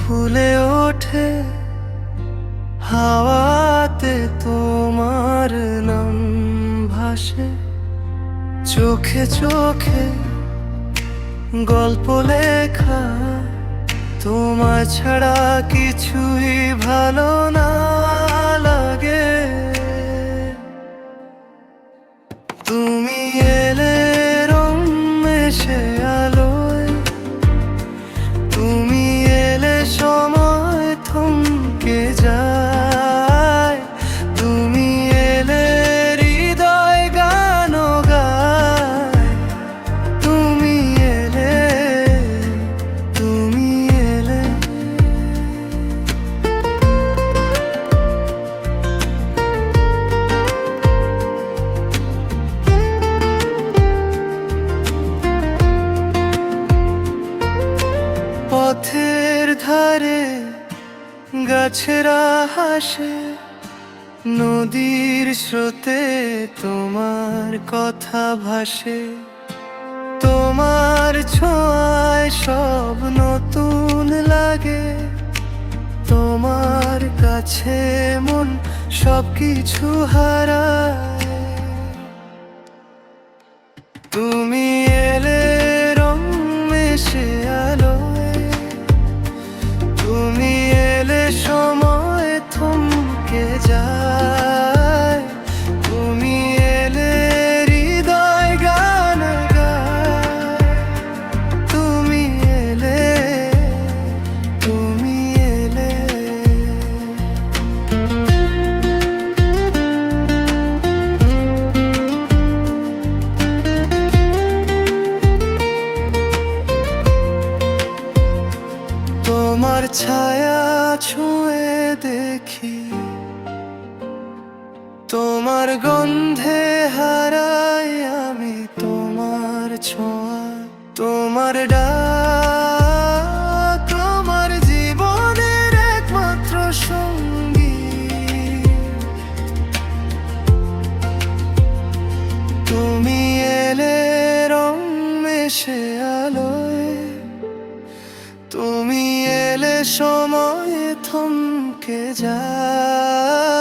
ফুলে ওঠে হাওয়াতে তোমার নাম ভাসে, চোখে চোখে গল্প লেখা, তোমায় ছাড়া কিছুই ভালো না লাগে। তুমি এলে রং মেশে আলোয়, তুমি এলে সময় থমকে যায়, তুমি এলে হৃদয় গান গায়, তুমি এলে, তুমি এলে। পথের ধারে গাছেরা হাসে, নদীর স্রোতে তোমার কথা ভাসে, তোমার ছোঁয়ায় সব নতুন লাগে, তোমার কাছে মন সবকিছু হারায়। তুমি এলে রং মেশে আলোয়, তুমি এলে সময় থমকে যায়, তুমি এলে হৃদয় গান গায়, তুমি এলে, তুমি এলে। তোমার ছায়া ছুঁয়ে দেখি, তোমার গন্ধে হারাই আমি তোমার ছোঁয়া, তোমার ডাক আমার জীবনের একমাত্র সঙ্গী। তুমি এলে রং মেশে আলোয়, তুমি এলে সময় থমকে যায়।